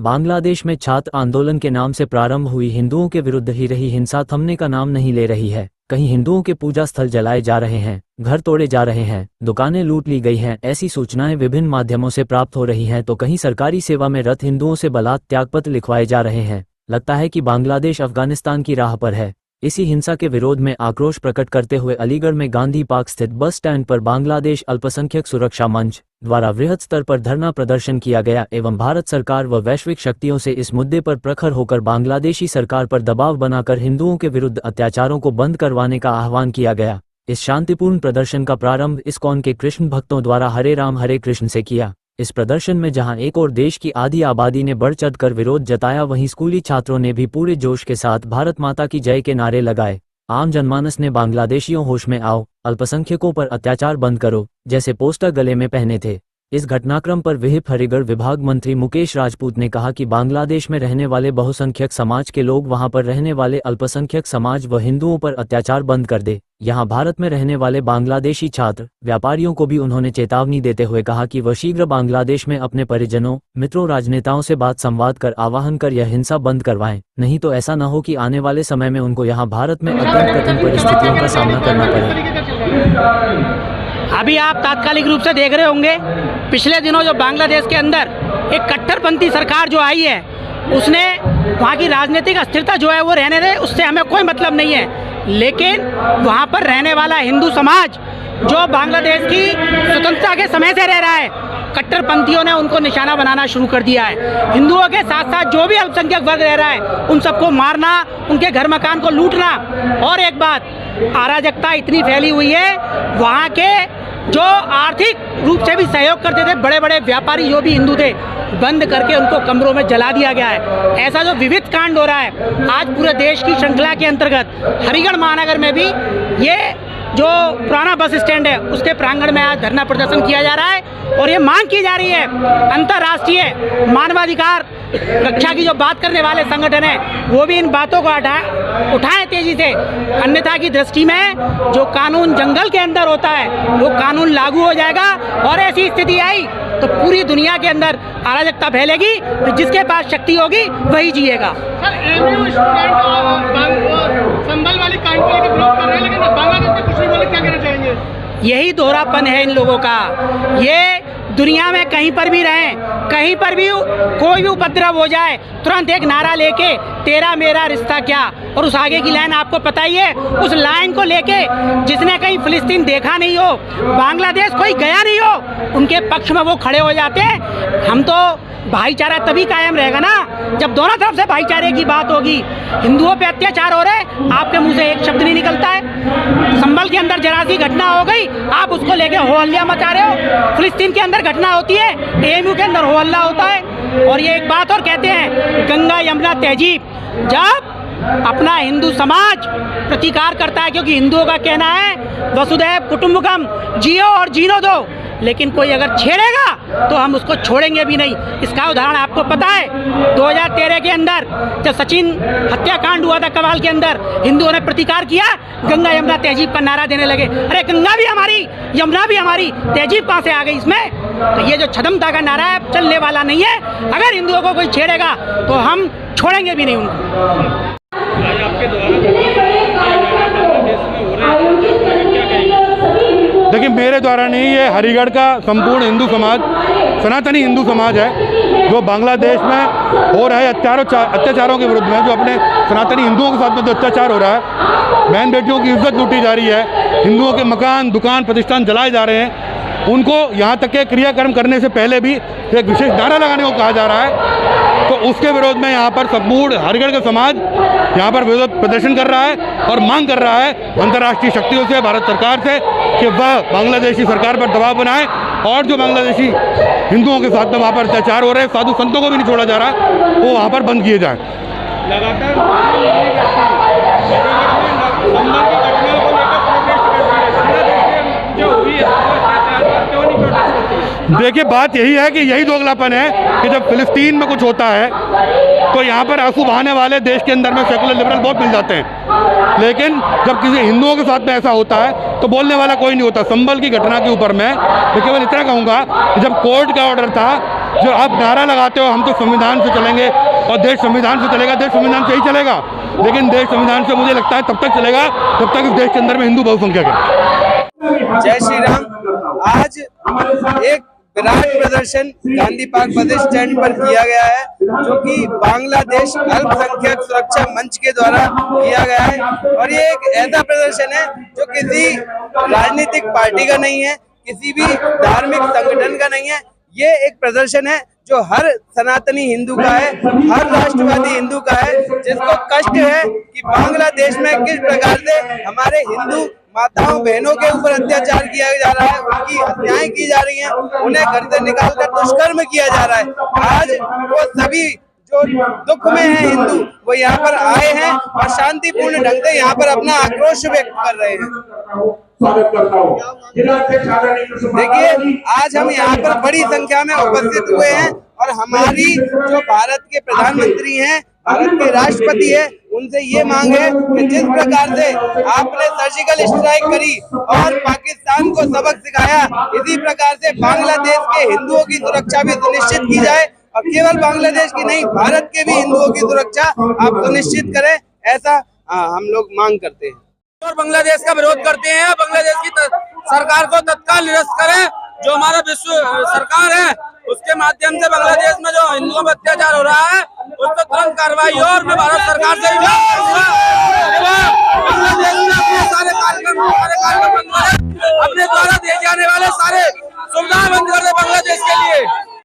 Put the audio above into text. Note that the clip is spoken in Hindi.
बांग्लादेश में छात्र आंदोलन के नाम से प्रारंभ हुई हिंदुओं के विरुद्ध ही रही हिंसा थमने का नाम नहीं ले रही है। कहीं हिंदुओं के पूजा स्थल जलाए जा रहे हैं, घर तोड़े जा रहे हैं, दुकानें लूट ली गई हैं, ऐसी सूचनाएं विभिन्न माध्यमों से प्राप्त हो रही हैं, तो कहीं सरकारी सेवा में रत हिंदुओं से बलात् त्यागपत्र लिखवाए जा रहे हैं। लगता है कि बांग्लादेश अफगानिस्तान की राह पर है। इसी हिंसा के विरोध में आक्रोश प्रकट करते हुए अलीगढ़ में गांधी पार्क स्थित बस स्टैंड पर बांग्लादेश अल्पसंख्यक सुरक्षा मंच द्वारा वृहद स्तर पर धरना प्रदर्शन किया गया एवं भारत सरकार व वैश्विक शक्तियों से इस मुद्दे पर प्रखर होकर बांग्लादेशी सरकार पर दबाव बनाकर हिंदुओं के विरुद्ध अत्याचारों को बंद करवाने का आह्वान किया गया। इस शांतिपूर्ण प्रदर्शन का प्रारंभ इस्कॉन के कृष्ण भक्तों द्वारा हरे राम हरे कृष्ण से किया। इस प्रदर्शन में जहां एक और देश की आधी आबादी ने बढ़ चढ़कर विरोध जताया, वहीं स्कूली छात्रों ने भी पूरे जोश के साथ भारत माता की जय के नारे लगाए। आम जनमानस ने बांग्लादेशियों होश में आओ, अल्पसंख्यकों पर अत्याचार बंद करो जैसे पोस्टर गले में पहने थे। इस घटनाक्रम पर विहिप हरिगढ़ विभाग मंत्री मुकेश राजपूत ने कहा कि बांग्लादेश में रहने वाले बहुसंख्यक समाज के लोग वहां पर रहने वाले अल्पसंख्यक समाज व हिंदुओं पर अत्याचार बंद कर दे। यहां भारत में रहने वाले बांग्लादेशी छात्र व्यापारियों को भी उन्होंने चेतावनी देते हुए कहा कि वह शीघ्र बांग्लादेश में अपने परिजनों, मित्रों, राजनेताओं से बात संवाद कर आवाहन कर यह हिंसा बंद करवाएं, नहीं तो ऐसा न हो कि आने वाले समय में उनको यहाँ भारत में अत्यंत कठिन परिस्थितियों का सामना करना पड़े। अभी आप तात्कालिक रूप से देख रहे होंगे, पिछले दिनों जो बांग्लादेश के अंदर एक कट्टरपंथी सरकार जो आई है, उसने वहाँ की राजनीतिक अस्थिरता जो है वो रहने दे, उससे हमें कोई मतलब नहीं है। लेकिन वहाँ पर रहने वाला हिंदू समाज जो बांग्लादेश की स्वतंत्रता के समय से रह रहा है, कट्टरपंथियों ने उनको निशाना बनाना शुरू कर दिया है। हिंदुओं के साथ साथ जो भी अल्पसंख्यक वर्ग रह रहा है, उन सबको मारना, उनके घर मकान को लूटना। और एक बात, अराजकता इतनी फैली हुई है, वहाँ के जो आर्थिक रूप से भी सहयोग करते थे बड़े बड़े व्यापारी जो भी हिंदू थे, बंद करके उनको कमरों में जला दिया गया है। ऐसा जो विविध कांड हो रहा है, आज पूरे देश की श्रृंखला के अंतर्गत हरिगढ़ महानगर में भी ये जो पुराना बस स्टैंड है उसके प्रांगण में आज धरना प्रदर्शन किया जा रहा है और ये मांग की जा रही है, अंतर्राष्ट्रीय मानवाधिकार रक्षा की जो बात करने वाले संगठन है वो भी इन बातों को उठाएं तेजी से। अन्यथा की दृष्टि में जो कानून जंगल के अंदर होता है वो कानून लागू हो जाएगा और ऐसी स्थिति आई तो पूरी दुनिया के अंदर अराजकता फैलेगी, तो जिसके पास शक्ति होगी वही जिएगा। संभल वाली कांड को लेकर विरोध कर रहे हैं, लेकिन बांग्लादेश में कुछ नहीं बोले, क्या कहना चाहेंगे? यही दोहरापन है इन लोगों का। ये दुनिया में कहीं पर भी रहें, कहीं पर भी कोई भी उपद्रव हो जाए, तुरंत एक नारा लेके तेरा मेरा रिश्ता क्या, और उस आगे की लाइन आपको पता ही है। उस लाइन को लेके जिसने कहीं फिलिस्तीन देखा नहीं हो, बांग्लादेश कोई गया नहीं हो, उनके पक्ष में वो खड़े हो जाते हैं। हम तो भाईचारा तभी कायम रहेगा ना जब दोनों तरफ से भाईचारे की बात होगी। हिंदुओं पे अत्याचार हो रहे, आपके मुंह से एक शब्द नहीं निकलता है। संभल के अंदर जरा सी घटना हो गई, आप उसको लेके हो हल्ला मचा रहे हो। फिलिस्तीन के अंदर घटना होती है, एएमयू के अंदर हो हल्ला होता है। और ये एक बात और कहते हैं, गंगा यमुना तहजीब। जब अपना हिंदू समाज प्रतिकार करता है, क्योंकि हिंदुओं का कहना है वसुधैव कुटुंबकम, जियो और जीनो दो, लेकिन कोई अगर छेड़ेगा तो हम उसको छोड़ेंगे भी नहीं। इसका उदाहरण आपको पता है, 2013 के अंदर जब सचिन हत्याकांड हुआ था कवाल के अंदर, हिंदुओं ने प्रतिकार किया, गंगा यमुना तहजीब का नारा देने लगे। अरे गंगा भी हमारी, यमुना भी हमारी, तहजीब कहाँ से आ गई इसमें? तो ये जो छदमता का नारा है चलने वाला नहीं है। अगर हिंदुओं को कोई छेड़ेगा तो हम छोड़ेंगे भी नहीं उनको। देखिए, मेरे द्वारा नहीं, ये हरिगढ़ का संपूर्ण हिंदू समाज, सनातनी हिंदू समाज है जो बांग्लादेश में हो रहे अत्याचारों के विरुद्ध में, जो अपने सनातनी हिंदुओं के साथ में जो अत्याचार हो रहा है, बहन बेटियों की इज्जत लूटी जा रही है, हिंदुओं के मकान, दुकान, प्रतिष्ठान जलाए जा रहे हैं, उनको यहाँ तक के क्रियाक्रम करने से पहले भी एक विशेष नारा लगाने को कहा जा रहा है। तो उसके विरोध में यहाँ पर संपूर्ण हरिगढ़ का समाज यहाँ पर विरोध प्रदर्शन कर रहा है और मांग कर रहा है अंतर्राष्ट्रीय शक्तियों से, भारत सरकार से, कि वह बांग्लादेशी सरकार पर दबाव बनाए और जो बांग्लादेशी हिंदुओं के साथ में वहाँ पर अत्याचार हो रहे हैं, साधु संतों को भी नहीं छोड़ा जा रहा, वो वहाँ पर बंद किए जाए। देखिए, बात यही है कि यही दोगलापन है कि जब फिलिस्तीन में कुछ होता है तो यहाँ पर आंसू बहाने वाले देश के अंदर में सेकुलर लिबरल बहुत मिल जाते हैं, लेकिन जब किसी हिंदुओं के साथ में ऐसा होता है तो बोलने वाला कोई नहीं होता। संभल की घटना के ऊपर मैं केवल इतना कहूँगा कि जब कोर्ट का ऑर्डर था जो आप नारा लगाते हो हम तो संविधान से चलेंगे और देश संविधान से चलेगा, देश संविधान से ही चलेगा, लेकिन देश संविधान से मुझे लगता है तब तक चलेगा जब तक इस देश के अंदर में हिंदू बहुसंख्यक है। जय श्री राम। आज एक विराट प्रदर्शन गांधी पार्क बस स्टैंड पर किया गया है, जो कि बांग्लादेश अल्पसंख्यक सुरक्षा मंच के द्वारा किया गया है। और ये एक ऐसा प्रदर्शन है जो किसी राजनीतिक पार्टी का नहीं है, किसी भी धार्मिक संगठन का नहीं है। ये एक प्रदर्शन है जो हर सनातनी हिंदू का है, हर राष्ट्रवादी हिंदू का है, जिसको कष्ट है कि बांग्लादेश में किस प्रकार से हमारे हिंदू माताओं बहनों के ऊपर अत्याचार किया जा रहा है, उनकी हत्याएं की जा रही हैं, उन्हें घर से निकालकर दुष्कर्म किया जा रहा है। आज वो सभी जो दुख में है हिंदू, वो यहाँ पर आए हैं और शांतिपूर्ण ढंग से यहाँ पर अपना आक्रोश व्यक्त कर रहे हैं। देखिए, आज हम यहाँ पर बड़ी संख्या में उपस्थित हुए हैं और हमारी जो भारत के प्रधानमंत्री हैं, भारत के राष्ट्रपति है, उनसे ये मांग है कि जिस प्रकार से आपने सर्जिकल स्ट्राइक करी और पाकिस्तान को सबक सिखाया, इसी प्रकार से बांग्लादेश के हिंदुओं की सुरक्षा भी सुनिश्चित की जाए और केवल बांग्लादेश की नहीं, भारत के भी हिंदुओं की सुरक्षा आप सुनिश्चित करें, ऐसा हम लोग मांग करते हैं और बांग्लादेश का विरोध करते हैं। बांग्लादेश की सरकार को तत्काल निरस्त करें। जो हमारा विश्व सरकार है, उसके माध्यम से बांग्लादेश में जो हिंदुओं पर अत्याचार हो रहा है, उस पर तुरंत कार्रवाई हो। और मैं भारत सरकार से बांग्लादेश में अपने सारे कार्यक्रम बंद करें, अपने द्वारा दिए जाने वाले सारे सुविधाएं बंद कर दे बांग्लादेश के लिए।